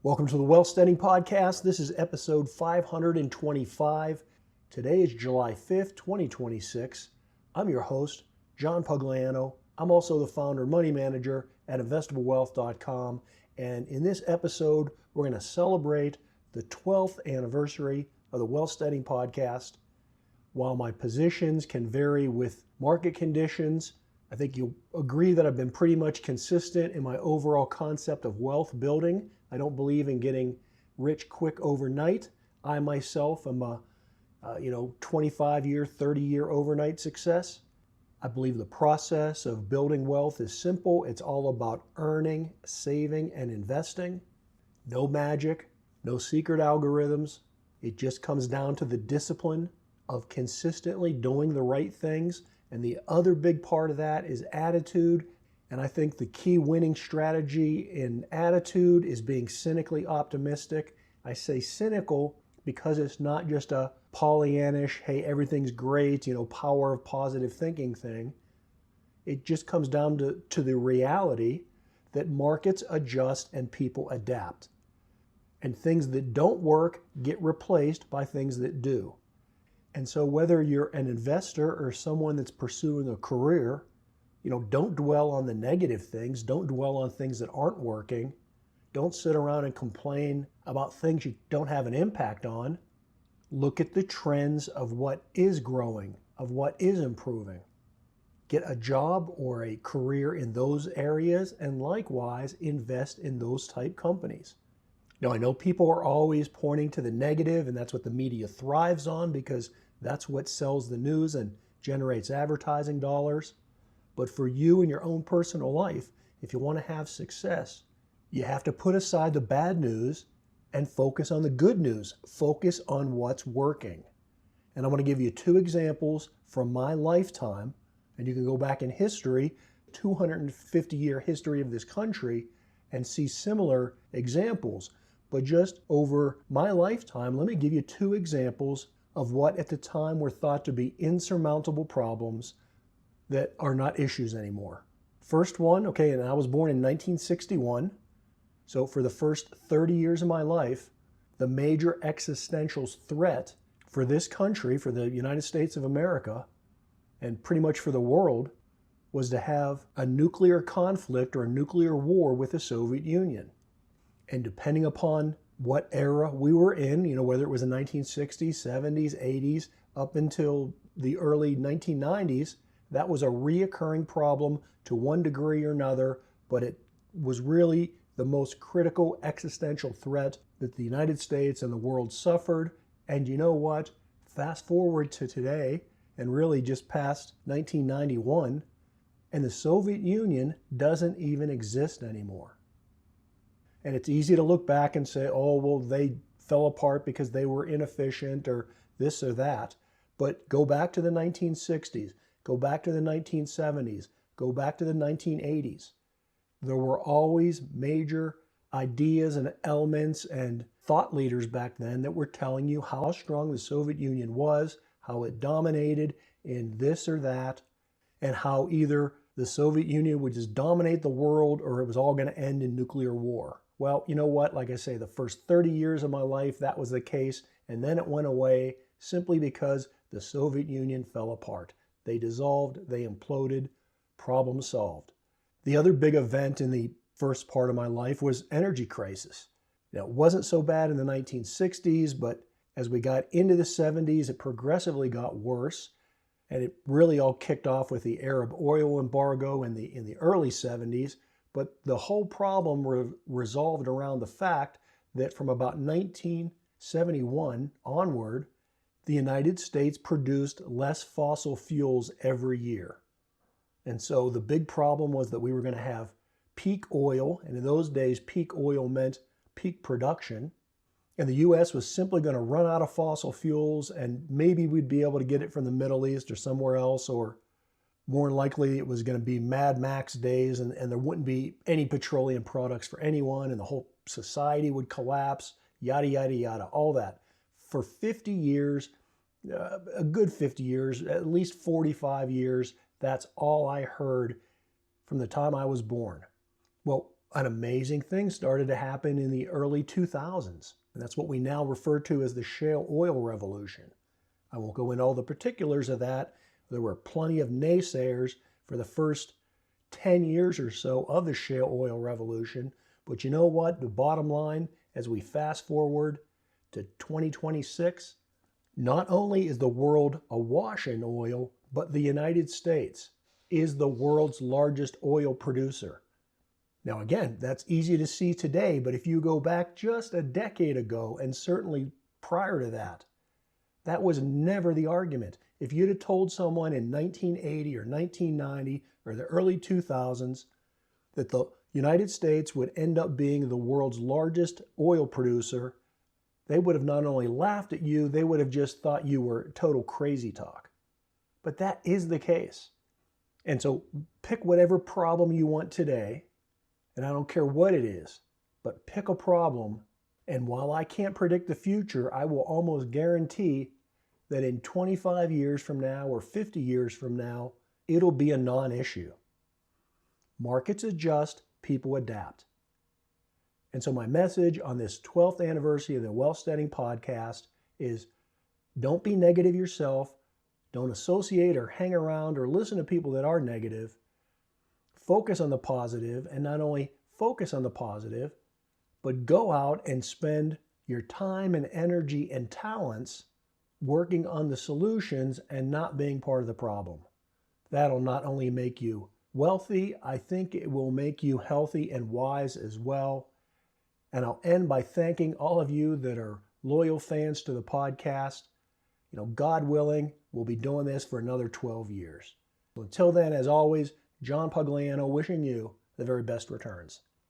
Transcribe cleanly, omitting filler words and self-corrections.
Welcome to the Wealth Studying Podcast. This is episode 525. Today is July 5th, 2026. I'm your host, John Pugliano. I'm also the founder and money manager at investablewealth.com. And in this episode, we're going to celebrate the 12th anniversary of the Wealth Studying Podcast. While my positions can vary with market conditions, I think you'll agree that I've been pretty much consistent in my overall concept of wealth building. I don't believe in getting rich quick overnight. I myself am a 25-year, 30-year overnight success. I believe the process of building wealth is simple. It's all about earning, saving, and investing. No magic, no secret algorithms. It just comes down to the discipline of consistently doing the right things. And the other big part of that is attitude. And I think the key winning strategy in attitude is being cynically optimistic. I say cynical because it's not just a Pollyannish, hey, everything's great, power of positive thinking thing. It just comes down to the reality that markets adjust and people adapt. And things that don't work get replaced by things that do. And so whether you're an investor or someone that's pursuing a career, don't dwell on the negative things. Don't dwell on things that aren't working. Don't sit around and complain about things you don't have an impact on. Look at the trends of what is growing, of what is improving. Get a job or a career in those areas, and likewise invest in those type companies. Now, I know people are always pointing to the negative, and that's what the media thrives on because that's what sells the news and generates advertising dollars. But for you in your own personal life, if you want to have success, you have to put aside the bad news and focus on the good news. Focus on what's working. And I'm going to give you two examples from my lifetime, and you can go back in history, 250-year history of this country, and see similar examples. But just over my lifetime, let me give you two examples of what at the time were thought to be insurmountable problems that are not issues anymore. First one, and I was born in 1961. So for the first 30 years of my life, the major existential threat for this country, for the United States of America, and pretty much for the world, was to have a nuclear conflict or a nuclear war with the Soviet Union. And depending upon what era we were in, whether it was the 1960s, 70s, 80s, up until the early 1990s, that was a reoccurring problem to one degree or another, but it was really the most critical existential threat that the United States and the world suffered. And you know what? Fast forward to today, and really just past 1991, and the Soviet Union doesn't even exist anymore. And it's easy to look back and say, they fell apart because they were inefficient or this or that. But go back to the 1960s. Go back to the 1970s, go back to the 1980s. There were always major ideas and elements and thought leaders back then that were telling you how strong the Soviet Union was, how it dominated in this or that, and how either the Soviet Union would just dominate the world or it was all going to end in nuclear war. Well, you know what? Like I say, the first 30 years of my life, that was the case, and then it went away simply because the Soviet Union fell apart. They dissolved, they imploded, problem solved. The other big event in the first part of my life was energy crisis. Now, it wasn't so bad in the 1960s, but as we got into the 70s, it progressively got worse. And it really all kicked off with the Arab oil embargo in the early 70s. But the whole problem resolved around the fact that from about 1971 onward, the United States produced less fossil fuels every year. And so the big problem was that we were going to have peak oil, and in those days, peak oil meant peak production. And the U.S. was simply going to run out of fossil fuels, and maybe we'd be able to get it from the Middle East or somewhere else, or more likely it was going to be Mad Max days, and there wouldn't be any petroleum products for anyone, and the whole society would collapse, yada, yada, yada, all that. For 50 years, a good 50 years, at least 45 years, that's all I heard from the time I was born. Well, an amazing thing started to happen in the early 2000s. And that's what we now refer to as the shale oil revolution. I won't go into all the particulars of that. There were plenty of naysayers for the first 10 years or so of the shale oil revolution. But you know what? The bottom line, as we fast forward to 2026, not only is the world awash in oil, but the United States is the world's largest oil producer. Now again, that's easy to see today, but if you go back just a decade ago, and certainly prior to that, that was never the argument. If you'd have told someone in 1980 or 1990 or the early 2000s that the United States would end up being the world's largest oil producer, they would have not only laughed at you, they would have just thought you were total crazy talk. But that is the case. And so pick whatever problem you want today, and I don't care what it is, but pick a problem. And while I can't predict the future, I will almost guarantee that in 25 years from now or 50 years from now, it'll be a non-issue. Markets adjust, people adapt. And so my message on this 12th anniversary of the Wealth Studying Podcast is don't be negative yourself. Don't associate or hang around or listen to people that are negative. Focus on the positive, and not only focus on the positive, but go out and spend your time and energy and talents working on the solutions and not being part of the problem. That'll not only make you wealthy, I think it will make you healthy and wise as well. And I'll end by thanking all of you that are loyal fans to the podcast. You know, God willing, we'll be doing this for another 12 years. So until then, as always, John Pugliano wishing you the very best returns.